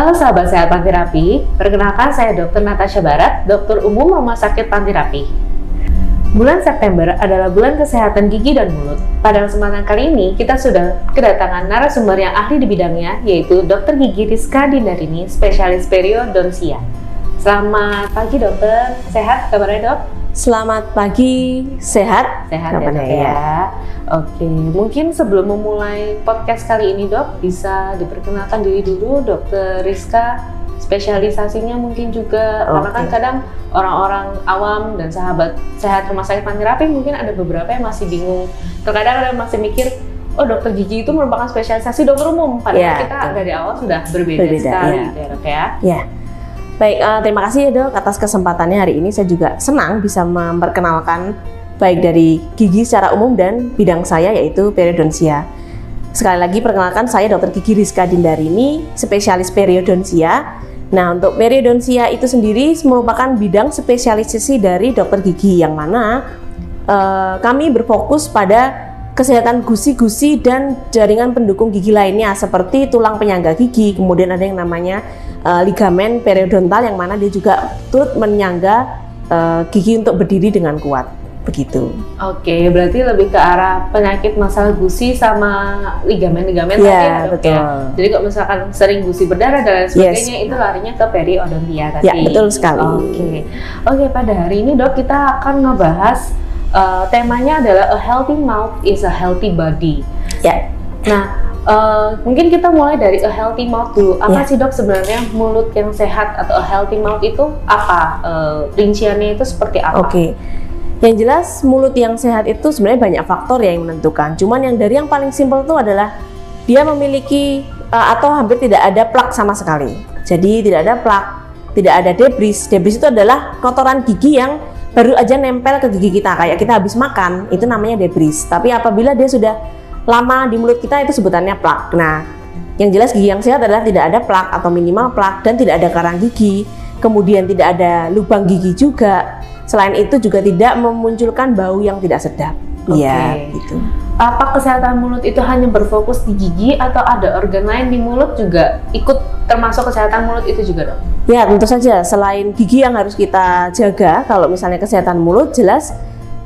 Halo sahabat sehat Pantirapi, perkenalkan saya Dr. Natasha Barat, dokter umum Rumah Sakit Pantirapi. Bulan September adalah bulan kesehatan gigi dan mulut. Pada kesempatan kali ini, kita sudah kedatangan narasumber yang ahli di bidangnya, yaitu Dr. Gigi Rizka Dindarini, spesialis periodontia. Selamat pagi dokter, sehat kabarnya dok? Selamat pagi, sehat? Sehat ya dok ya. Oke, mungkin sebelum memulai podcast kali ini dok, bisa diperkenalkan diri dulu dokter Rizka, spesialisasinya mungkin juga, karena kan kadang orang-orang awam dan sahabat sehat Rumah Sakit Pantirapi mungkin ada beberapa yang masih bingung, terkadang ada yang masih mikir, oh dokter gigi itu merupakan spesialisasi dokter umum, padahal kita dari awal sudah berbeda sekali gitu ya dok ya. Ya. Baik, terima kasih ya dok atas kesempatannya hari ini. Saya juga senang bisa memperkenalkan baik dari gigi secara umum dan bidang saya yaitu periodontia. Sekali lagi perkenalkan, saya Dr. Gigi Rizka Dindarini, spesialis periodontia. Nah, untuk periodontia itu sendiri merupakan bidang spesialisasi dari dokter gigi, yang mana kami berfokus pada kesehatan gusi-gusi dan jaringan pendukung gigi lainnya seperti tulang penyangga gigi, kemudian ada yang namanya ligamen periodontal yang mana dia juga turut menyangga gigi untuk berdiri dengan kuat. Begitu. Oke, berarti lebih ke arah penyakit masalah gusi sama ligamen-ligamen tadi ya dok ya. Jadi kalau misalkan sering gusi berdarah dan lain sebagainya, itu larinya ke periodontia tadi. Ya, betul sekali. Oke, pada hari ini dok kita akan ngebahas temanya adalah a healthy mouth is a healthy body. Ya. Nah, mungkin kita mulai dari a healthy mouth dulu. Apa sih dok sebenarnya mulut yang sehat atau a healthy mouth itu apa? Rinciannya itu seperti apa? Yang jelas mulut yang sehat itu sebenarnya banyak faktor yang menentukan. Cuman yang dari yang paling simpel itu adalah dia memiliki atau hampir tidak ada plak sama sekali. Jadi tidak ada plak, tidak ada debris. Debris itu adalah kotoran gigi yang baru aja nempel ke gigi kita, kayak kita habis makan, itu namanya debris. Tapi apabila dia sudah lama di mulut kita, itu sebutannya plak. Nah, yang jelas gigi yang sehat adalah tidak ada plak atau minimal plak, dan tidak ada karang gigi, kemudian tidak ada lubang gigi juga. Selain itu juga tidak memunculkan bau yang tidak sedap. Iya, gitu. Apa kesehatan mulut itu hanya berfokus di gigi atau ada organ lain di mulut juga ikut termasuk kesehatan mulut itu juga dok? Ya, tentu saja. Selain gigi yang harus kita jaga, kalau misalnya kesehatan mulut, jelas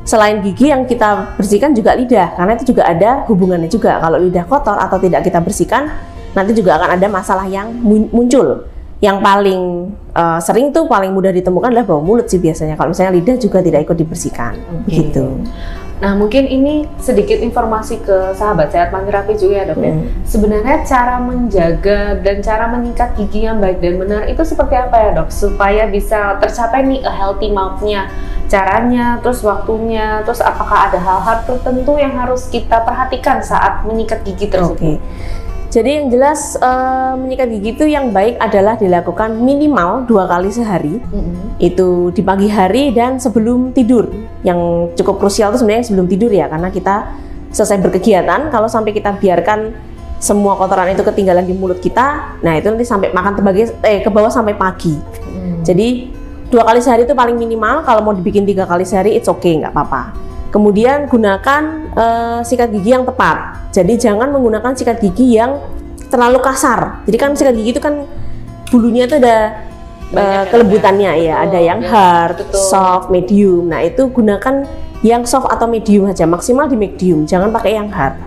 selain gigi yang kita bersihkan juga lidah, karena itu juga ada hubungannya juga. Kalau lidah kotor atau tidak kita bersihkan, nanti juga akan ada masalah yang muncul. Yang paling sering tuh paling mudah ditemukan adalah bau mulut sih biasanya. Kalau misalnya lidah juga tidak ikut dibersihkan, gitu. Nah, mungkin ini sedikit informasi ke sahabat sehat Pantirapi juga ya dok ya. Sebenarnya cara menjaga dan cara menyikat gigi yang baik dan benar itu seperti apa ya dok? Supaya bisa tercapai nih a healthy mouth-nya. Caranya, terus waktunya, terus apakah ada hal-hal tertentu yang harus kita perhatikan saat menyikat gigi tersebut? Jadi yang jelas menyikat gigi itu yang baik adalah dilakukan minimal 2 kali sehari. Itu di pagi hari dan sebelum tidur. Yang cukup krusial itu sebenarnya sebelum tidur ya, karena kita selesai berkegiatan, kalau sampai kita biarkan semua kotoran itu ketinggalan di mulut kita, nah itu nanti sampai makan ke bawah sampai pagi. Jadi 2 kali sehari itu paling minimal. Kalau mau dibikin 3 kali sehari, it's okay, nggak apa-apa. Kemudian gunakan sikat gigi yang tepat. Jadi jangan menggunakan sikat gigi yang terlalu kasar. Jadi kan sikat gigi itu kan bulunya itu ada kelembutannya ya. Ada yang hard, soft, medium. Nah itu gunakan yang soft atau medium aja. Maksimal di medium. Jangan pakai yang hard.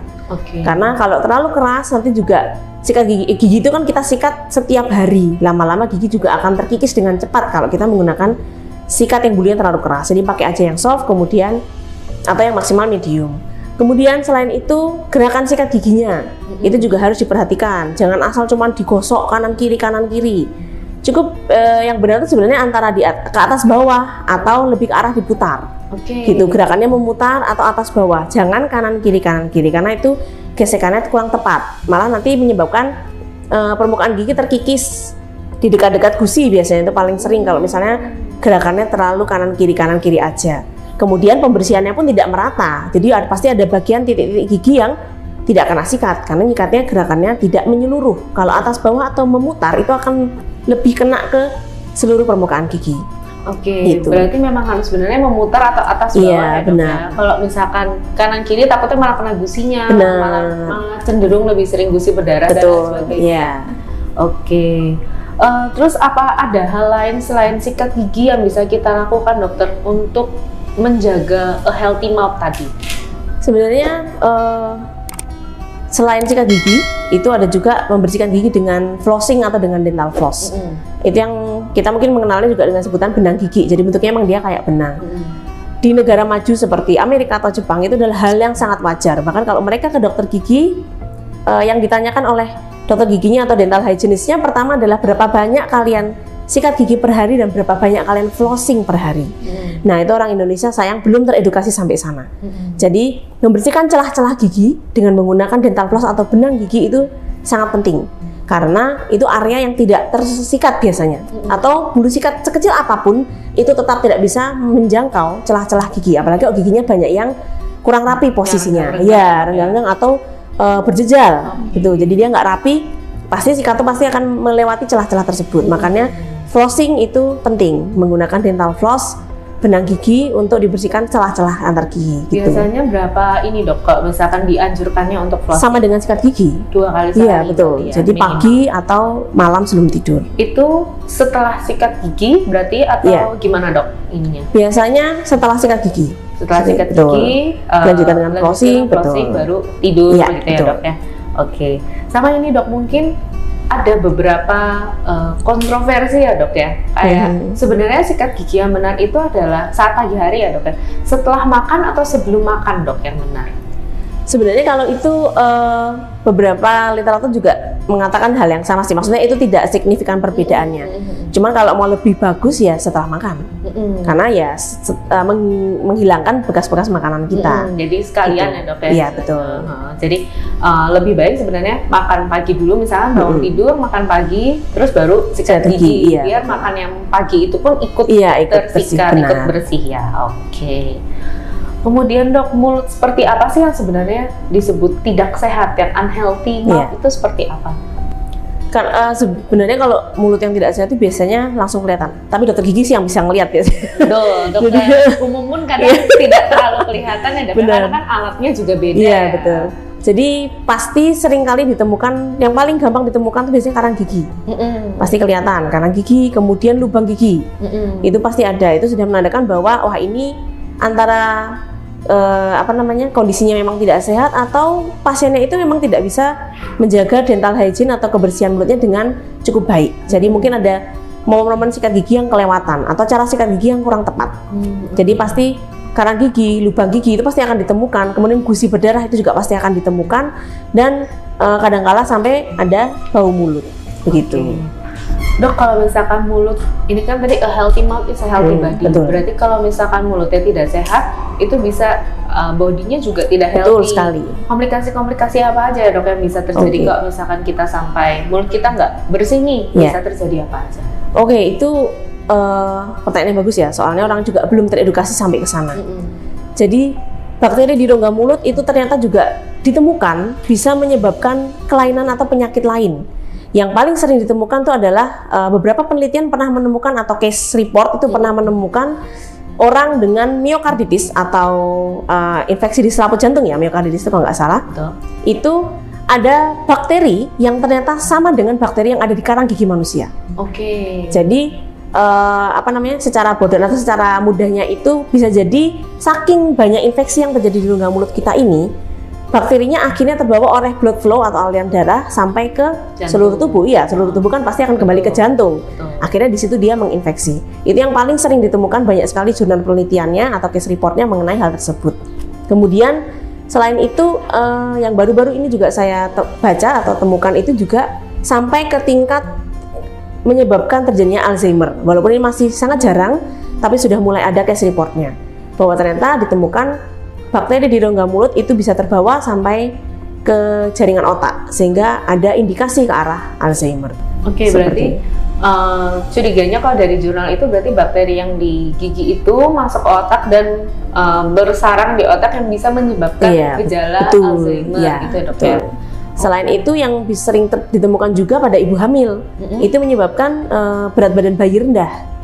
Karena kalau terlalu keras nanti juga sikat gigi itu kan kita sikat setiap hari. Lama-lama gigi juga akan terkikis dengan cepat kalau kita menggunakan sikat yang bulunya terlalu keras. Jadi pakai aja yang soft, kemudian atau yang maksimal medium. Kemudian selain itu gerakan sikat giginya itu juga harus diperhatikan. Jangan asal cuman digosok kanan kiri. Cukup yang benar itu sebenarnya antara ke atas bawah atau lebih ke arah diputar. Gitu, gerakannya memutar atau atas bawah. Jangan kanan kiri karena itu gesekannya kurang tepat. Malah nanti menyebabkan permukaan gigi terkikis di dekat-dekat gusi. Biasanya itu paling sering kalau misalnya gerakannya terlalu kanan kiri aja. Kemudian pembersihannya pun tidak merata, jadi pasti ada bagian titik-titik gigi yang tidak kena sikat, karena nyikatnya gerakannya tidak menyeluruh. Kalau atas bawah atau memutar itu akan lebih kena ke seluruh permukaan gigi. Gitu. Berarti memang harus sebenarnya memutar atau atas bawah ya dok ya. Kalau misalkan kanan kiri takutnya malah kena gusinya, malah cenderung lebih sering gusi berdarah dan sebagainya. Terus apa ada hal lain selain sikat gigi yang bisa kita lakukan dokter untuk menjaga a healthy mouth tadi? Sebenarnya selain sikat gigi, itu ada juga membersihkan gigi dengan flossing atau dengan dental floss. Itu yang kita mungkin mengenalnya juga dengan sebutan benang gigi. Jadi bentuknya emang dia kayak benang. Di negara maju seperti Amerika atau Jepang itu adalah hal yang sangat wajar. Bahkan kalau mereka ke dokter gigi, yang ditanyakan oleh dokter giginya atau dental hygienisnya pertama adalah berapa banyak kalian sikat gigi per hari dan berapa banyak kalian flossing per hari. Nah, itu orang Indonesia sayang belum teredukasi sampai sana. Jadi membersihkan celah-celah gigi dengan menggunakan dental floss atau benang gigi itu sangat penting. Karena itu area yang tidak tersikat biasanya, atau bulu sikat sekecil apapun itu tetap tidak bisa menjangkau celah-celah gigi, apalagi kalau giginya banyak yang kurang rapi posisinya, renggang-renggang atau berjejal gitu. Jadi dia nggak rapi, pasti sikat itu pasti akan melewati celah-celah tersebut. Makanya flossing itu penting, menggunakan dental floss, benang gigi untuk dibersihkan celah-celah antar gigi. Gitu. Biasanya berapa ini dok, kalau misalkan dianjurkannya untuk flossing? Sama dengan sikat gigi. 2 kali sehari. Iya betul. Ya, jadi minimal. pagi atau malam sebelum tidur. Itu setelah sikat gigi berarti atau gimana dok ininya? Biasanya setelah sikat gigi. Setelah sikat betul. gigi, lanjutkan dengan flossing, baru tidur ya, gitu ya dok ya. Oke. Sama ini dok, mungkin ada beberapa kontroversi ya dok ya, kayak sebenarnya sikat gigi yang benar itu adalah saat pagi hari ya dok ya, setelah makan atau sebelum makan dok yang benar? Sebenarnya kalau itu beberapa literatur juga mengatakan hal yang sama sih, maksudnya itu tidak signifikan perbedaannya. Cuman kalau mau lebih bagus ya setelah makan, karena ya menghilangkan bekas-bekas makanan kita. Jadi sekalian gitu. Ya dok ya? Iya betul. Jadi lebih baik sebenarnya makan pagi dulu, misalnya bangun tidur makan pagi, terus baru sikat gigi, biar makan yang pagi itu pun ikut tersikat, ikut bersih ya. Oke. Kemudian dok, mulut seperti apa sih yang sebenarnya disebut tidak sehat, yang unhealthy mouth itu seperti apa? Sebenarnya kalau mulut yang tidak sehat itu biasanya langsung kelihatan. Tapi dokter gigi sih yang bisa ngelihat biasanya. Dokter umum pun kadang tidak terlalu kelihatan ya dok, karena kan alatnya juga beda. Iya betul. Jadi pasti sering kali ditemukan, yang paling gampang ditemukan tuh biasanya karang gigi. Pasti kelihatan karang gigi, kemudian lubang gigi. Itu pasti ada. Itu sudah menandakan bahwa wah ini antara kondisinya memang tidak sehat atau pasiennya itu memang tidak bisa menjaga dental hygiene atau kebersihan mulutnya dengan cukup baik. Jadi mungkin ada momen-momen sikat gigi yang kelewatan atau cara sikat gigi yang kurang tepat. Jadi pasti karang gigi, lubang gigi itu pasti akan ditemukan. Kemudian gusi berdarah itu juga pasti akan ditemukan, dan kadang-kala sampai ada bau mulut begitu. Dok, kalau misalkan mulut, ini kan tadi a healthy mouth is a healthy body. Betul. Berarti kalau misalkan mulutnya tidak sehat, itu bisa bodinya juga tidak healthy. Betul sekali. Komplikasi-komplikasi apa aja ya dok yang bisa terjadi kalau misalkan kita sampai mulut kita nggak bersih nih, bisa terjadi apa aja? Itu pertanyaan yang bagus ya, soalnya orang juga belum teredukasi sampai ke sana. Jadi bakteri di rongga mulut itu ternyata juga ditemukan bisa menyebabkan kelainan atau penyakit lain. Yang paling sering ditemukan itu adalah beberapa penelitian pernah menemukan atau case report itu pernah menemukan orang dengan miokarditis atau infeksi di selaput jantung ya, miokarditis itu kalau nggak salah. Itu ada bakteri yang ternyata sama dengan bakteri yang ada di karang gigi manusia. Jadi secara bodoh atau secara mudahnya itu bisa jadi saking banyak infeksi yang terjadi di rongga mulut kita ini, bakterinya akhirnya terbawa oleh blood flow atau aliran darah sampai ke seluruh tubuh. Iya, seluruh tubuh kan pasti akan kembali ke jantung. Akhirnya di situ dia menginfeksi. Itu yang paling sering ditemukan, banyak sekali jurnal penelitiannya atau case reportnya mengenai hal tersebut. Kemudian selain itu yang baru-baru ini juga saya baca atau temukan itu juga sampai ke tingkat menyebabkan terjadinya Alzheimer. Walaupun ini masih sangat jarang, tapi sudah mulai ada case reportnya bahwa ternyata ditemukan bakteri di rongga mulut itu bisa terbawa sampai ke jaringan otak, sehingga ada indikasi ke arah Alzheimer. Berarti curiganya kalau dari jurnal itu berarti bakteri yang di gigi itu masuk ke otak dan bersarang di otak yang bisa menyebabkan gejala Alzheimer gitu ya dok ya. Selain itu yang sering ditemukan juga pada ibu hamil, itu menyebabkan berat badan bayi rendah.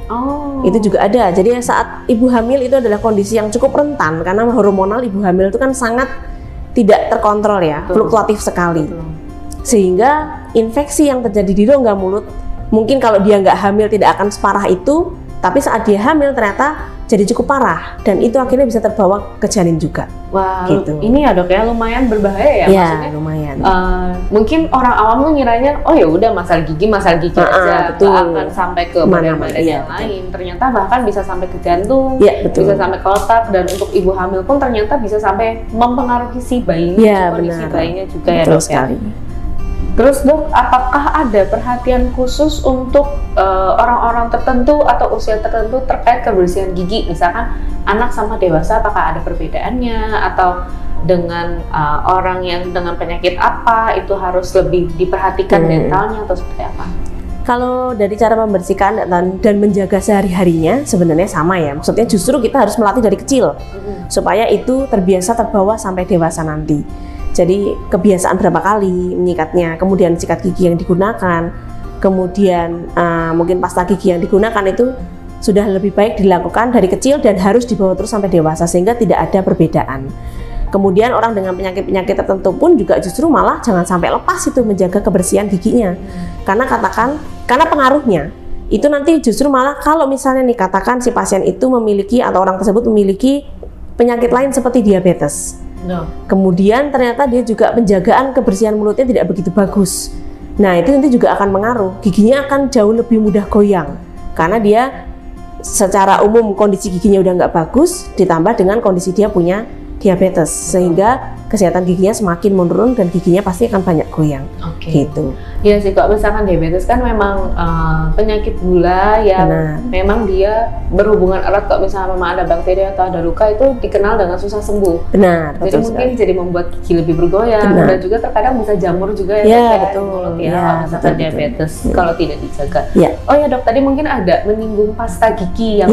Itu juga ada. Jadi saat ibu hamil itu adalah kondisi yang cukup rentan karena hormonal ibu hamil itu kan sangat tidak terkontrol ya, fluktuatif sekali. Sehingga infeksi yang terjadi di rongga mulut mungkin kalau dia nggak hamil tidak akan separah itu, tapi saat dia hamil ternyata jadi cukup parah dan itu akhirnya bisa terbawa ke janin juga. Wah, gitu. Ini ya dok ya lumayan berbahaya ya, maksudnya. Lumayan. Mungkin orang awam tuh ngiranya, oh ya udah masalah gigi aja, betul. nggak akan sampai ke badan-badan yang lain. Ternyata bahkan bisa sampai ke jantung, bisa sampai ke otak, dan untuk ibu hamil pun ternyata bisa sampai mempengaruhi si bayinya, kondisi bayinya juga ya dok sekali. Terus dok, apakah ada perhatian khusus untuk orang-orang tertentu atau usia tertentu terkait kebersihan gigi? Misalkan anak sama dewasa, apakah ada perbedaannya? Atau dengan orang yang dengan penyakit apa itu harus lebih diperhatikan dentalnya atau seperti apa? Kalau dari cara membersihkan dan menjaga sehari-harinya sebenarnya sama ya. Maksudnya justru kita harus melatih dari kecil supaya itu terbiasa terbawa sampai dewasa nanti. Jadi kebiasaan berapa kali menyikatnya, kemudian sikat gigi yang digunakan, kemudian mungkin pasta gigi yang digunakan itu sudah lebih baik dilakukan dari kecil dan harus dibawa terus sampai dewasa sehingga tidak ada perbedaan. Kemudian orang dengan penyakit-penyakit tertentu pun juga justru malah jangan sampai lepas itu menjaga kebersihan giginya. Karena pengaruhnya itu nanti justru malah kalau misalnya nih katakan si pasien itu memiliki atau orang tersebut memiliki penyakit lain seperti diabetes. Kemudian ternyata dia juga penjagaan kebersihan mulutnya tidak begitu bagus. Nah itu nanti juga akan mengaruh, giginya akan jauh lebih mudah goyang karena dia secara umum kondisi giginya udah nggak bagus, ditambah dengan kondisi dia punya diabetes sehingga kesehatan giginya semakin menurun dan giginya pasti akan banyak goyang. Gitu. Iya sih, kok misalkan diabetes kan memang penyakit gula yang memang dia berhubungan erat kok misalnya memang ada bakteri atau ada luka itu dikenal dengan susah sembuh. Benar. Jadi mungkin jadi membuat gigi lebih bergoyang dan juga terkadang bisa jamur juga ya. Betul. Kalau misalkan diabetes kalau tidak dijaga. Ya. Oh ya dok, tadi mungkin ada menyinggung pasta gigi yang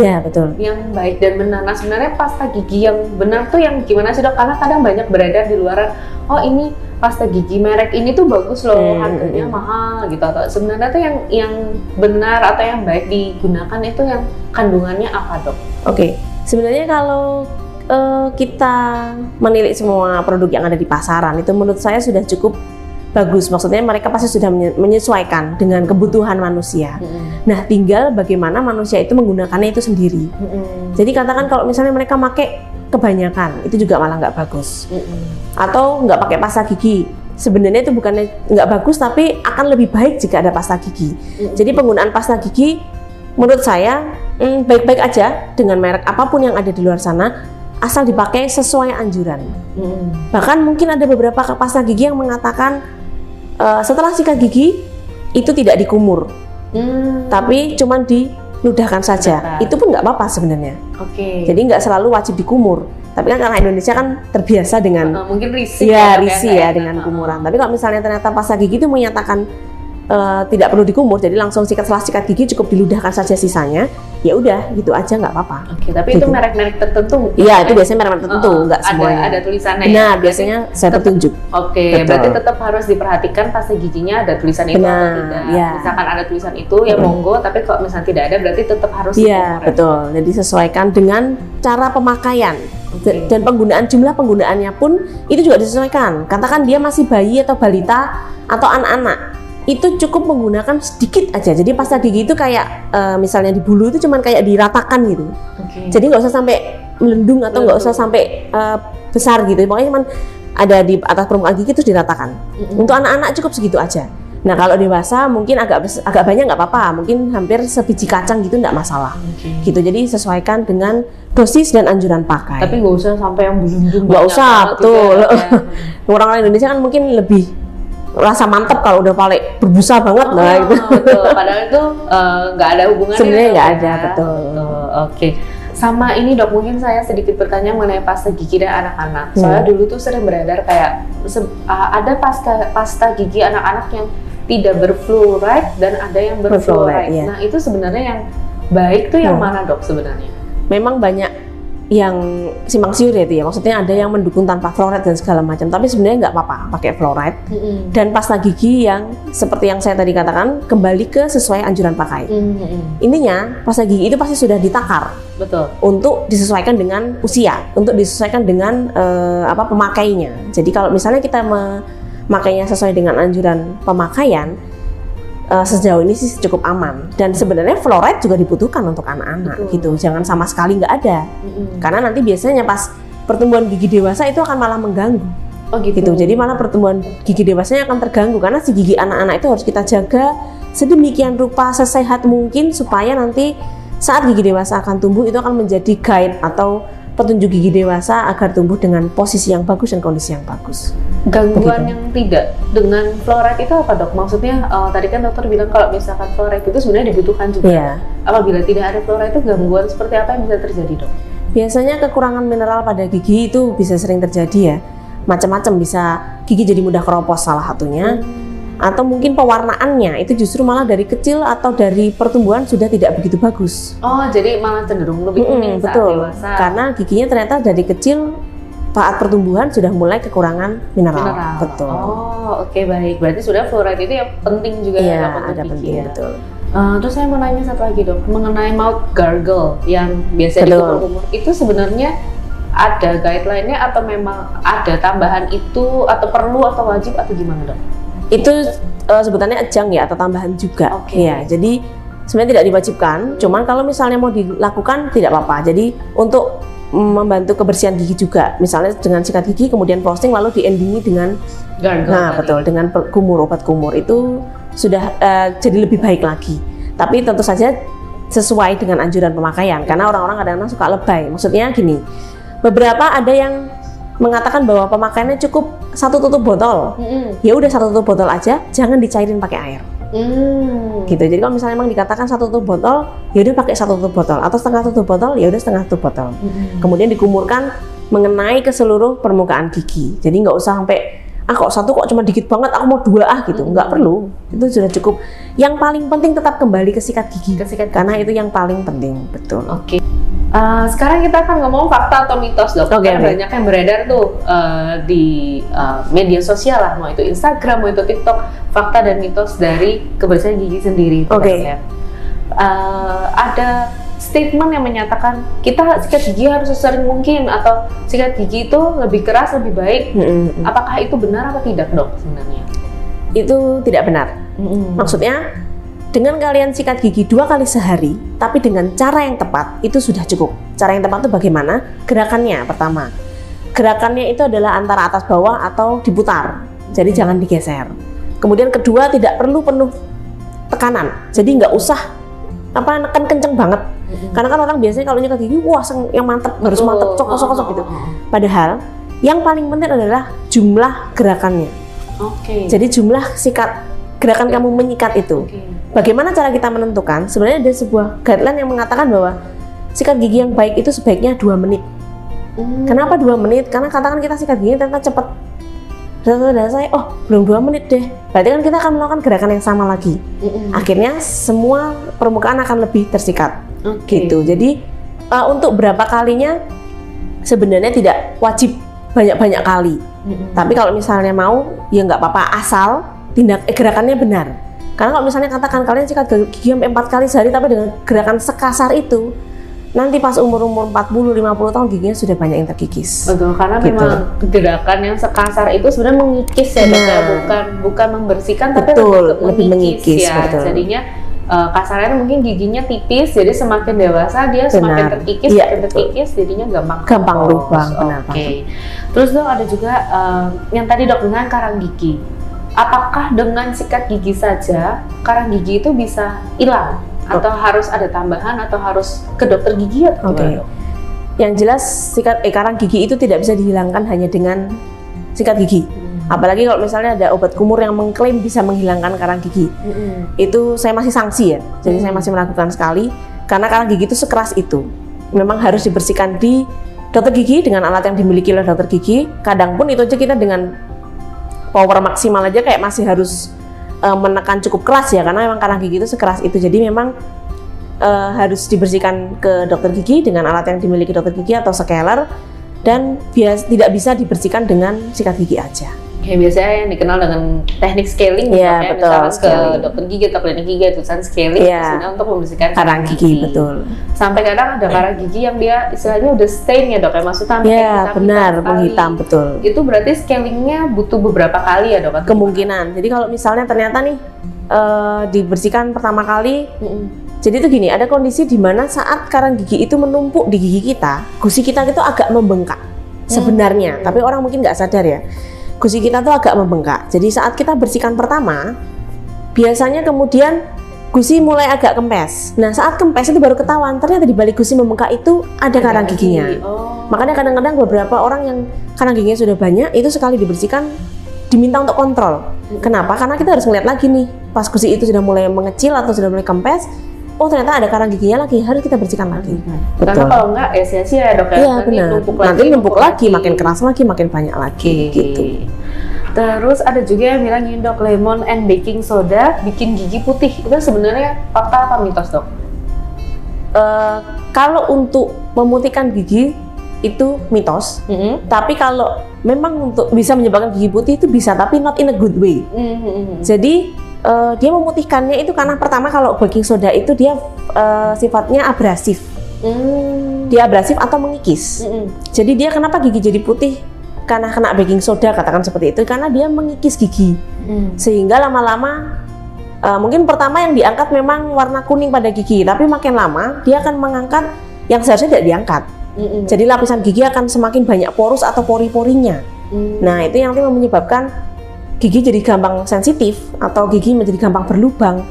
yang baik dan benar. Nah sebenarnya pasta gigi yang benar tuh yang gimana sih dok? Karena kadang banyak beredar di luaran, oh ini pasta gigi merek ini tuh bagus loh, harganya mahal gitu. Atau sebenarnya tuh yang benar atau yang baik digunakan itu yang kandungannya apa dok? Sebenarnya kalau kita menilik semua produk yang ada di pasaran itu menurut saya sudah cukup bagus. Maksudnya mereka pasti sudah menyesuaikan dengan kebutuhan manusia. Nah tinggal bagaimana manusia itu menggunakannya itu sendiri. Jadi katakan kalau misalnya mereka pakai kebanyakan itu juga malah nggak bagus. Atau nggak pakai pasta gigi, sebenarnya itu bukannya nggak bagus tapi akan lebih baik jika ada pasta gigi. Jadi penggunaan pasta gigi menurut saya baik-baik aja dengan merek apapun yang ada di luar sana asal dipakai sesuai anjuran. Bahkan mungkin ada beberapa pasta gigi yang mengatakan setelah sikat gigi itu tidak dikumur, tapi cuman diludahkan saja. Itu pun nggak apa-apa sebenarnya. Jadi nggak selalu wajib dikumur. Tapi kan karena Indonesia kan terbiasa dengan mungkin risih dengan kumuran. Tapi kalau misalnya ternyata pasta gigi itu menyatakan tidak perlu dikumur, jadi langsung setelah sikat gigi cukup diludahkan saja sisanya, ya udah gitu aja nggak apa-apa. Tapi gitu. Itu merek-merek tertentu? Iya, itu biasanya merek tertentu, nggak semuanya. Ada tulisannya. Nah, biasanya saya petunjuk. Berarti tetap harus diperhatikan pasta giginya ada tulisan itu atau tidak. Misalkan ada tulisan itu ya monggo, tapi kalau misalnya tidak ada berarti tetap harus dikumur. Iya, betul. Jadi sesuaikan dengan cara pemakaian. Dan jumlah penggunaannya pun itu juga disesuaikan. Katakan dia masih bayi atau balita atau anak-anak, itu cukup menggunakan sedikit aja. Jadi pasta gigi itu kayak misalnya di bulu itu cuman kayak diratakan gitu. Jadi nggak usah sampai melendung atau nggak usah sampai besar gitu. Pokoknya cuman ada di atas permukaan gigi terus diratakan. Untuk anak-anak cukup segitu aja. Nah kalau dewasa mungkin agak banyak nggak apa-apa. Mungkin hampir sebiji kacang gitu nggak masalah. Gitu. Jadi sesuaikan dengan dosis dan anjuran pakai. Tapi nggak usah sampai yang melendung. Nggak usah, betul. Orang-orang Indonesia kan mungkin lebih rasa mantap kalau udah paling berbusa banget gitu. Betul. Padahal itu nggak ada hubungannya. Sebenarnya nggak ada, betul. Sama ini dok, mungkin saya sedikit bertanya mengenai pasta gigi dan anak-anak. Soalnya dulu tuh sering beredar kayak ada pasta gigi anak-anak yang tidak berfluoride dan ada yang berfluoride. Nah itu sebenarnya yang baik tuh yang mana dok sebenarnya? Memang banyak yang simpang siur ya itu ya, maksudnya ada yang mendukung tanpa fluoride dan segala macam, tapi sebenarnya nggak apa-apa pakai fluoride dan pasta gigi yang seperti yang saya tadi katakan kembali ke sesuai anjuran pakai. Intinya pasta gigi itu pasti sudah ditakar, betul, untuk disesuaikan dengan usia, untuk disesuaikan dengan pemakainya. Jadi kalau misalnya kita memakainya sesuai dengan anjuran pemakaian, sejauh ini sih cukup aman. Dan sebenarnya fluoride juga dibutuhkan untuk anak-anak gitu. Jangan sama sekali nggak ada. Karena nanti biasanya pas pertumbuhan gigi dewasa itu akan malah mengganggu. Oh gitu. Jadi malah pertumbuhan gigi dewasanya akan terganggu karena si gigi anak-anak itu harus kita jaga sedemikian rupa sesehat mungkin supaya nanti saat gigi dewasa akan tumbuh itu akan menjadi guide atau petunjuk gigi dewasa agar tumbuh dengan posisi yang bagus dan kondisi yang bagus. Gangguan yang tidak dengan fluoride itu apa dok? Maksudnya tadi kan dokter bilang kalau misalkan fluoride itu sebenarnya dibutuhkan juga. Yeah. Apabila tidak ada fluoride itu gangguan seperti apa yang bisa terjadi dok? Biasanya kekurangan mineral pada gigi itu bisa sering terjadi ya. Macam-macam, bisa gigi jadi mudah keropos salah satunya. Atau mungkin pewarnaannya itu justru malah dari kecil atau dari pertumbuhan sudah tidak begitu bagus. Oh, jadi malah cenderung lebih kuning saat dewasa. Karena giginya ternyata dari kecil saat pertumbuhan sudah mulai kekurangan mineral. Betul. Oh, oke, baik. Berarti sudah fluoride itu yang penting juga ya, ada penting, betul. Terus saya mau nanya satu lagi dok, mengenai mouth gargle yang biasa di umur itu sebenarnya ada guideline-nya atau memang ada tambahan itu atau perlu atau wajib atau gimana dok? Itu sebutannya adjunct ya atau tambahan juga. Ya, jadi sebenarnya tidak diwajibkan, cuman kalau misalnya mau dilakukan tidak apa-apa. Jadi untuk membantu kebersihan gigi juga, misalnya dengan sikat gigi kemudian flossing lalu diendingi dengan gargle. Nah, betul, dengan kumur, obat kumur itu sudah jadi lebih baik lagi. Tapi tentu saja sesuai dengan anjuran pemakaian karena orang-orang kadang-kadang suka lebay. Maksudnya gini, beberapa ada yang mengatakan bahwa pemakaiannya cukup 1 tutup botol. Ya udah 1 tutup botol aja, jangan dicairin pakai air. Gitu. Jadi kalau misalnya memang dikatakan 1 tutup botol, ya udah pakai 1 tutup botol atau setengah tutup botol, ya udah setengah tutup botol. Kemudian dikumurkan mengenai ke seluruh permukaan gigi. Jadi nggak usah sampai kok 1 kok cuma dikit banget, aku mau 2 gitu. Nggak perlu. Itu sudah cukup. Yang paling penting tetap kembali ke sikat gigi. Karena itu yang paling penting, betul. Oke. Sekarang kita akan ngomong fakta atau mitos dok. Banyak yang beredar tuh di media sosial lah, mau itu Instagram, mau itu TikTok, fakta dan mitos dari kebersihan gigi sendiri. Ada statement yang menyatakan kita sikat gigi harus sesering mungkin atau sikat gigi itu lebih keras lebih baik. Apakah itu benar atau tidak dok sebenarnya? Itu tidak benar. Maksudnya dengan kalian sikat gigi 2 kali sehari, tapi dengan cara yang tepat itu sudah cukup. Cara yang tepat itu bagaimana? Gerakannya pertama. Gerakannya itu adalah antara atas bawah atau diputar. Jadi jangan digeser. Kemudian kedua, tidak perlu penuh tekanan. Jadi nggak usah neken kenceng banget. Karena kan orang biasanya kalau nyikat gigi, wah yang mantep, harus mantep, cokok-cokok gitu. Padahal yang paling penting adalah jumlah gerakannya. Jadi jumlah gerakan kamu menyikat itu. Bagaimana cara kita menentukan? Sebenarnya ada sebuah guideline yang mengatakan bahwa sikat gigi yang baik itu sebaiknya 2 menit. Kenapa 2 menit? Karena katakan kita sikat gigi ternyata cepat. Saya, belum 2 menit deh. Berarti kan kita akan melakukan gerakan yang sama lagi. Akhirnya semua permukaan akan lebih tersikat. Gitu. Jadi untuk berapa kalinya sebenarnya tidak wajib banyak-banyak kali. Tapi kalau misalnya mau, ya nggak apa-apa asal gerakannya benar. Karena kalau misalnya katakan kalian sikat gigi sampai 4 kali sehari tapi dengan gerakan sekasar itu, nanti pas umur-umur 40-50 tahun giginya sudah banyak yang terkikis. Betul, karena gitu. Memang gerakan yang sekasar itu sebenarnya mengikis ya, bukan membersihkan tapi lebih mengikis ya. Betul. Jadinya kasarnya mungkin giginya tipis, jadi semakin dewasa dia semakin terkikis, jadinya gampang lubang. Terus dok ada juga yang tadi dok dengan karang gigi. Apakah dengan sikat gigi saja karang gigi itu bisa hilang? Atau harus ada tambahan atau harus ke dokter gigi atau gimana? Yang jelas karang gigi itu tidak bisa dihilangkan hanya dengan sikat gigi. Apalagi kalau misalnya ada obat kumur yang mengklaim bisa menghilangkan karang gigi. Itu saya masih sanksi ya. Jadi saya masih melakukan sekali karena karang gigi itu sekeras itu. Memang harus dibersihkan di dokter gigi dengan alat yang dimiliki oleh dokter gigi. Kadang pun itu aja kita dengan power maksimal aja kayak masih harus menekan cukup keras ya, karena memang karang gigi itu sekeras itu. Jadi memang harus dibersihkan ke dokter gigi dengan alat yang dimiliki dokter gigi atau scaler, dan tidak bisa dibersihkan dengan sikat gigi aja. Ya biasanya yang dikenal dengan teknik scaling, ya, betul, misalkan scaling. ke dokter gigi atau klinik gigi tulisan scaling, maksudnya untuk membersihkan karang gigi, betul. Sampai kadang ada karang gigi yang dia istilahnya udah stain ya dok, ya maksudnya ya benar, menghitam, betul. Itu berarti scalingnya butuh beberapa kali ya dok? Kemungkinan. Jadi kalau misalnya ternyata nih dibersihkan pertama kali, jadi itu gini, ada kondisi di mana saat karang gigi itu menumpuk di gigi kita, gusi kita itu agak membengkak sebenarnya, tapi orang mungkin nggak sadar ya. Gusi kita tuh agak membengkak. Jadi saat kita bersihkan pertama, biasanya kemudian gusi mulai agak kempes. Nah saat kempes itu baru ketahuan ternyata di balik gusi membengkak itu ada karang giginya. Makanya kadang-kadang beberapa orang yang karang giginya sudah banyak itu sekali dibersihkan diminta untuk kontrol. Kenapa? Karena kita harus ngeliat lagi nih, pas gusi itu sudah mulai mengecil atau sudah mulai kempes, oh ternyata ada karang giginya lagi, harus kita bersihkan lagi. Karena kalau enggak ya sia-sia ya dok ya. Iya benar. Nanti numpuk lagi, makin keras lagi, makin banyak lagi. Gitu. Terus ada juga yang bilang ini dok, lemon and baking soda bikin gigi putih. Itu sebenarnya fakta apa mitos dok? Kalau untuk memutihkan gigi itu mitos. Tapi kalau memang untuk bisa menyebabkan gigi putih itu bisa, tapi not in a good way. Jadi dia memutihkannya itu karena pertama kalau baking soda itu dia sifatnya abrasif. Dia abrasif atau mengikis. Jadi dia kenapa gigi jadi putih? Karena kena baking soda, katakan seperti itu, karena dia mengikis gigi. Sehingga lama-lama mungkin pertama yang diangkat memang warna kuning pada gigi, tapi makin lama dia akan mengangkat yang seharusnya tidak diangkat. Jadi lapisan gigi akan semakin banyak porus atau pori-porinya. Nah itu yang nanti menyebabkan gigi jadi gampang sensitif atau gigi menjadi gampang berlubang,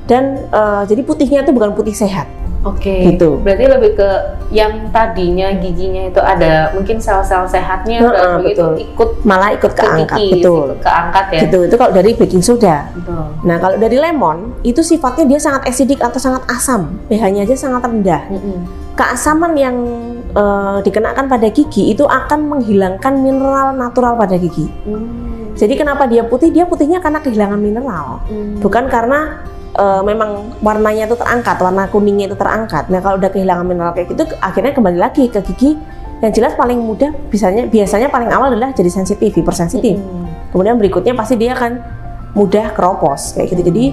dan jadi putihnya itu bukan putih sehat. Oke, gitu. Berarti lebih ke yang tadinya giginya itu ada mungkin sel-sel sehatnya, betul. Malah ikut keangkat, gigi, betul. Ikut keangkat ya. Gitu. Itu kalau dari baking soda. Betul. Nah kalau dari lemon itu sifatnya dia sangat acidic atau sangat asam, pH-nya aja sangat rendah. Keasaman yang dikenakan pada gigi itu akan menghilangkan mineral natural pada gigi. Jadi kenapa dia putih? Dia putihnya karena kehilangan mineral, bukan karena memang warnanya itu terangkat, warna kuningnya itu terangkat. Nah kalau udah kehilangan mineral kayak gitu, akhirnya kembali lagi ke gigi. Yang jelas paling mudah biasanya paling awal adalah jadi sensitif, hipersensitif. Kemudian berikutnya pasti dia akan mudah keropos kayak gitu. Jadi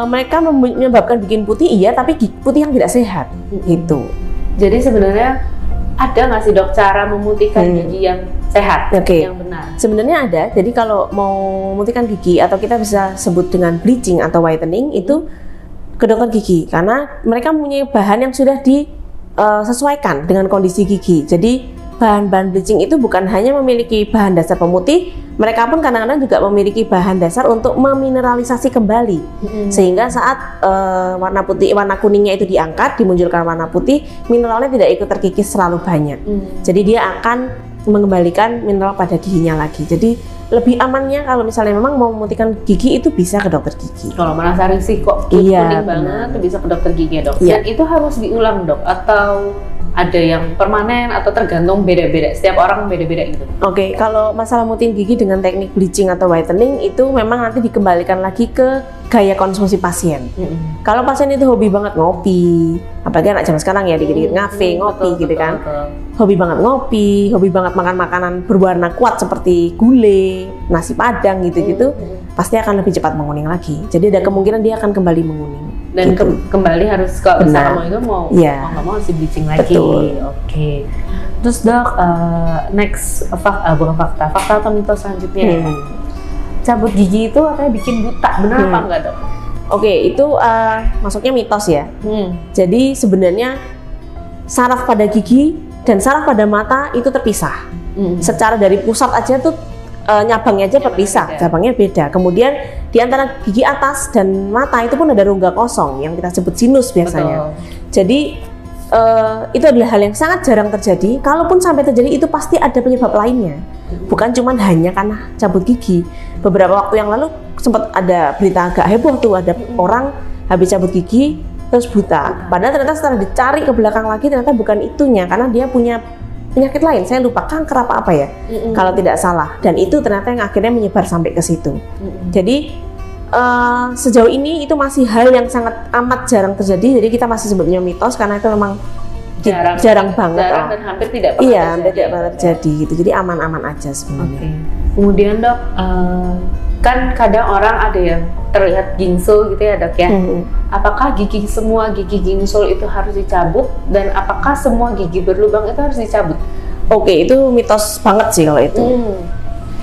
mereka menyebabkan bikin putih iya, tapi putih yang tidak sehat gitu. Jadi sebenarnya ada nggak sih dok cara memutihkan gigi yang sehat, yang benar? Sebenarnya ada. Jadi kalau mau memutihkan gigi atau kita bisa sebut dengan bleaching atau whitening itu ke dokter gigi, karena mereka mempunyai bahan yang sudah disesuaikan dengan kondisi gigi. Jadi bahan-bahan bleaching itu bukan hanya memiliki bahan dasar pemutih, mereka pun kadang-kadang juga memiliki bahan dasar untuk memineralisasi kembali. Sehingga saat warna kuningnya itu diangkat, dimunculkan warna putih, mineralnya tidak ikut terkikis terlalu banyak. Jadi dia akan mengembalikan mineral pada giginya lagi. Jadi lebih amannya kalau misalnya memang mau memutihkan gigi itu bisa ke dokter gigi. Kalau merasa risih kok kuning banget, bisa ke dokter gigi ya dok. Dan itu harus diulang dok, atau ada yang permanen atau tergantung beda-beda, setiap orang beda-beda gitu. Oke, kalau masalah mutihin gigi dengan teknik bleaching atau whitening itu memang nanti dikembalikan lagi ke gaya konsumsi pasien. Kalau pasien itu hobi banget ngopi, apalagi anak zaman sekarang ya dikit-dikit ngafe, ngopi gitu kan. Hobi banget ngopi, hobi banget makan makanan berwarna kuat seperti gulai, nasi padang gitu-gitu, pasti akan lebih cepat menguning lagi. Jadi ada kemungkinan dia akan kembali menguning. Dan gitu. Kembali harus kalau misalnya itu mau nggak mau harus bleaching lagi. Oke. Terus dok, next bukan fakta atau mitos selanjutnya. Cabut gigi itu katanya bikin buta, benar apa enggak dok? Oke, itu masuknya mitos ya. Jadi sebenarnya saraf pada gigi dan saraf pada mata itu terpisah. Secara dari pusat aja tuh nyabangnya aja terpisah, cabangnya beda. Kemudian di antara gigi atas dan mata itu pun ada rongga kosong yang kita sebut sinus biasanya. Jadi itu adalah hal yang sangat jarang terjadi. Kalaupun sampai terjadi itu pasti ada penyebab lainnya. Bukan cuma hanya karena cabut gigi. Beberapa waktu yang lalu sempat ada berita agak heboh tuh, ada orang habis cabut gigi terus buta. Padahal ternyata setelah dicari ke belakang lagi ternyata bukan itunya, karena dia punya penyakit lain, saya lupa kanker apa ya, kalau tidak salah. Dan itu ternyata yang akhirnya menyebar sampai ke situ. Jadi sejauh ini itu masih hal yang sangat amat jarang terjadi. Jadi kita masih sebutnya mitos karena itu memang jarang banget. Jarang dan hampir tidak pernah terjadi. Iya, hampir tidak pernah terjadi gitu. Jadi aman-aman aja sebenarnya. Kemudian dok, kan kadang orang ada yang terlihat gingsul gitu ya dok ya. Apakah semua gigi gingsul itu harus dicabut, dan apakah semua gigi berlubang itu harus dicabut? Oke, itu mitos banget sih kalau itu.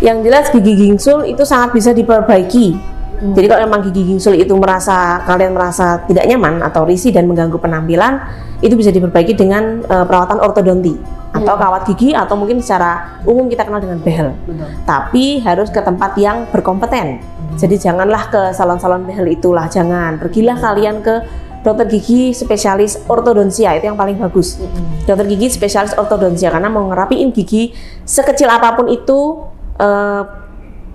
Yang jelas gigi gingsul itu sangat bisa diperbaiki. Jadi kalau memang gigi gingsul itu kalian merasa tidak nyaman atau risih dan mengganggu penampilan, itu bisa diperbaiki dengan perawatan ortodonti atau kawat gigi, atau mungkin secara umum kita kenal dengan behel. Tapi harus ke tempat yang berkompeten. Jadi janganlah ke salon-salon behel itulah, jangan. Pergilah kalian ke dokter gigi spesialis ortodonsia, itu yang paling bagus. Dokter gigi spesialis ortodonsia, karena mau ngerapiin gigi sekecil apapun itu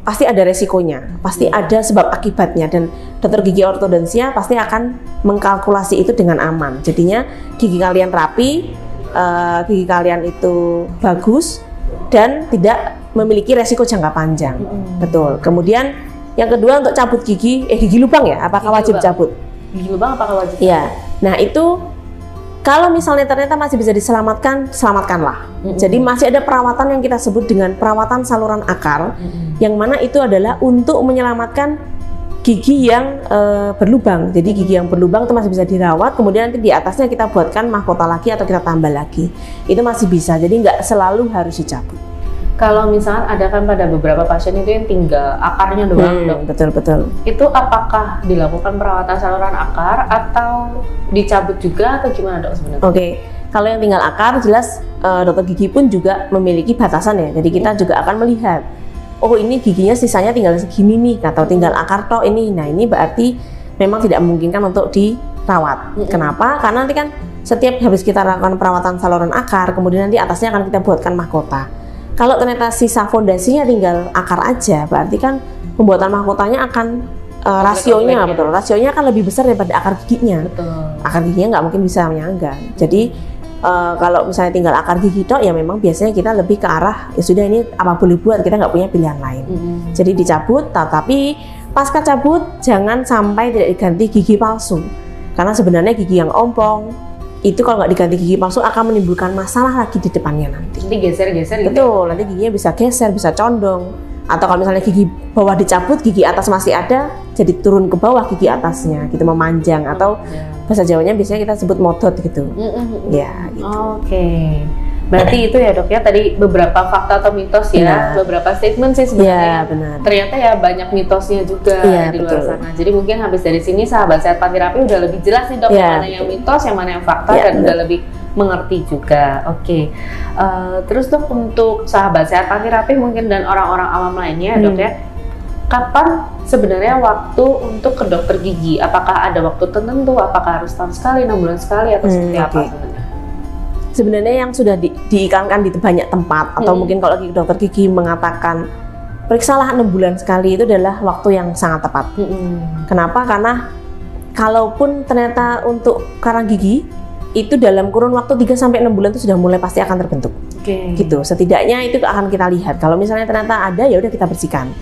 pasti ada resikonya, pasti ada sebab akibatnya, dan dokter gigi ortodonsia pasti akan mengkalkulasi itu dengan aman. Jadinya gigi kalian rapi, gigi kalian itu bagus dan tidak memiliki resiko jangka panjang. Betul. Kemudian yang kedua, untuk cabut gigi lubang ya, apakah wajib cabut? Gigi lubang apakah wajib? Iya. Nah itu kalau misalnya ternyata masih bisa diselamatkan, selamatkanlah. Jadi masih ada perawatan yang kita sebut dengan perawatan saluran akar, yang mana itu adalah untuk menyelamatkan gigi yang berlubang. Jadi gigi yang berlubang itu masih bisa dirawat, kemudian nanti di atasnya kita buatkan mahkota lagi atau kita tambah lagi. Itu masih bisa, jadi nggak selalu harus dicabut. Kalau misalnya ada kan pada beberapa pasien itu yang tinggal akarnya doang, dok. Betul. Itu apakah dilakukan perawatan saluran akar atau dicabut juga atau gimana dok sebenarnya? Oke, kalau yang tinggal akar jelas dokter gigi pun juga memiliki batasan ya. Jadi kita juga akan melihat, oh ini giginya sisanya tinggal segini nih, atau tinggal akar toh ini. Nah ini berarti memang tidak memungkinkan untuk dirawat. Kenapa? Karena nanti kan setiap habis kita lakukan perawatan saluran akar, kemudian nanti atasnya akan kita buatkan mahkota. Kalau ternyata sisa fondasinya tinggal akar aja, berarti kan pembuatan mahkotanya akan rasionya akan lebih besar daripada akar giginya. Akar giginya nggak mungkin bisa menyangga. Jadi kalau misalnya tinggal akar gigi tok, ya memang biasanya kita lebih ke arah ya sudah, ini apa boleh buat, kita nggak punya pilihan lain. Jadi dicabut, tapi pasca cabut jangan sampai tidak diganti gigi palsu, karena sebenarnya gigi yang ompong itu kalau nggak diganti gigi palsu akan menimbulkan masalah lagi di depannya nanti. Nanti geser-geser gitu. Betul, nanti giginya bisa geser, bisa condong. Atau kalau misalnya gigi bawah dicabut, gigi atas masih ada, jadi turun ke bawah gigi atasnya, gitu, memanjang. Atau bahasa Jawanya biasanya kita sebut modot gitu. Ya, gitu. Oke. Berarti itu ya dok ya, tadi beberapa fakta atau mitos ya, beberapa statement sih sebenarnya. Benar. Ternyata ya banyak mitosnya juga di luar sana. Jadi mungkin habis dari sini sahabat sehat Pantirapi udah lebih jelas nih dok, mana yang mitos, yang mana yang fakta, dan udah lebih mengerti juga. Oke. Terus dok, untuk sahabat sehat Pantirapi mungkin dan orang-orang awam lainnya dok ya, kapan sebenarnya waktu untuk ke dokter gigi? Apakah ada waktu tertentu? Apakah harus tahun sekali, 6 bulan sekali, atau seperti apa sebenarnya? Sebenarnya yang sudah diiklankan di banyak tempat, atau mungkin kalau dokter gigi mengatakan periksalah 6 bulan sekali, itu adalah waktu yang sangat tepat. Kenapa? Karena kalaupun ternyata untuk karang gigi itu dalam kurun waktu 3-6 bulan itu sudah mulai pasti akan terbentuk. Gitu. Setidaknya itu akan kita lihat. Kalau misalnya ternyata ada, ya udah kita bersihkan.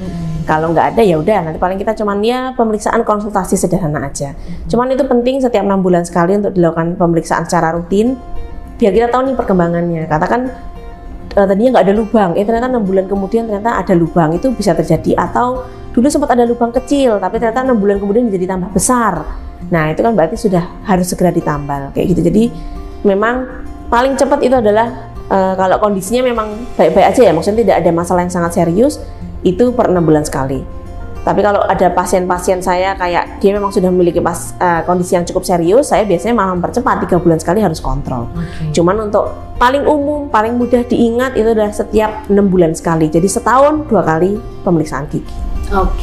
Kalau nggak ada, ya udah nanti paling kita cuman ya pemeriksaan konsultasi sederhana aja. Cuman itu penting setiap 6 bulan sekali untuk dilakukan pemeriksaan secara rutin, biar kita tahu nih perkembangannya. Katakan tadinya nggak ada lubang, ternyata 6 bulan kemudian ternyata ada lubang, itu bisa terjadi. Atau dulu sempat ada lubang kecil, tapi ternyata 6 bulan kemudian menjadi tambah besar. Nah itu kan berarti sudah harus segera ditambal kayak gitu. Jadi memang paling cepat itu adalah kalau kondisinya memang baik-baik aja ya, maksudnya tidak ada masalah yang sangat serius, itu per 6 bulan sekali. Tapi kalau ada pasien-pasien saya kayak dia memang sudah memiliki kondisi yang cukup serius, saya biasanya malah mempercepat 3 bulan sekali harus kontrol. Cuman untuk paling umum, paling mudah diingat itu adalah setiap 6 bulan sekali. Jadi setahun 2 kali pemeriksaan gigi.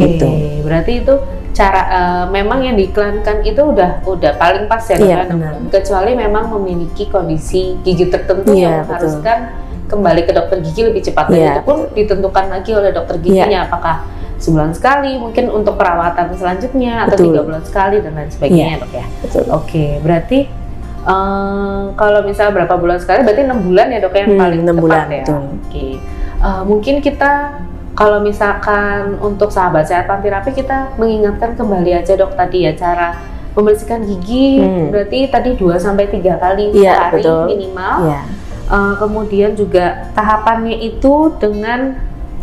Gitu. Berarti itu cara memang yang diiklankan itu udah paling pas ya, kan? Kecuali memang memiliki kondisi gigi tertentu yang mengharuskan kembali ke dokter gigi lebih cepat. Dan itu pun ditentukan lagi oleh dokter giginya, apakah sebulan sekali mungkin untuk perawatan selanjutnya, atau 3 bulan sekali dan lain sebagainya, dok ya. Oke, berarti kalau misalnya berapa bulan sekali, berarti 6 bulan ya dok yang paling tepat ya. Mungkin kita kalau misalkan untuk sahabat sehat Pantirapi, kita mengingatkan kembali aja dok tadi ya, cara membersihkan gigi berarti tadi 2-3 kali sehari minimal. Kemudian juga tahapannya itu dengan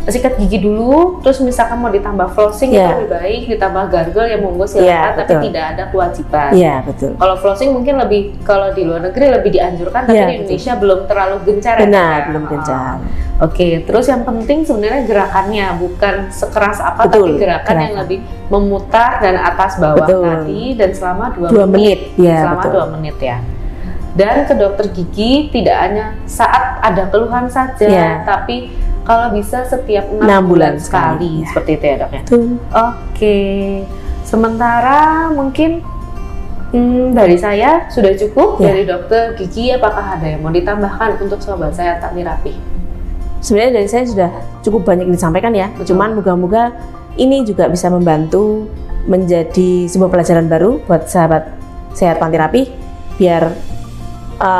sikat gigi dulu, terus misalkan mau ditambah flossing itu lebih baik, ditambah gargle ya monggo silakan, tapi tidak ada kewajiban. Iya, betul. Kalau flossing mungkin lebih, kalau di luar negeri lebih dianjurkan, tapi di Indonesia belum terlalu gencar. Benar, belum gencar. Oke, terus yang penting sebenarnya gerakannya, bukan sekeras apa, tapi gerakan yang lebih memutar dan atas bawah tadi, dan selama 2 menit. Ya, selama 2 menit ya. Dan ke dokter gigi tidak hanya saat ada keluhan saja, tapi kalau bisa setiap 6 bulan sekali. Seperti itu ya dok ya? Oke, sementara mungkin dari saya sudah cukup. Dari dokter gigi, apakah ada yang mau ditambahkan untuk sobat sehat Tanti Rapi? Sebenarnya dari saya sudah cukup banyak disampaikan ya. Cuman moga-moga ini juga bisa membantu menjadi sebuah pelajaran baru buat sahabat sehat Tanti Rapi, biar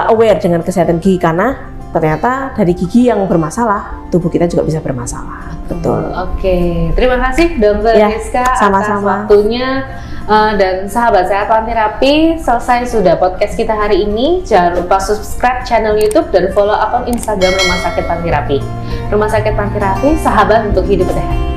aware dengan kesehatan gigi, karena ternyata dari gigi yang bermasalah tubuh kita juga bisa bermasalah. Betul. Oke, terima kasih Dokter Rizka atas waktunya. Dan sahabat sehat Tanti Rapi, selesai sudah podcast kita hari ini. Jangan lupa subscribe channel YouTube dan follow akun Instagram Rumah Sakit Tanti Rapi. Rumah Sakit Tanti Rapi, sahabat untuk hidup sehat.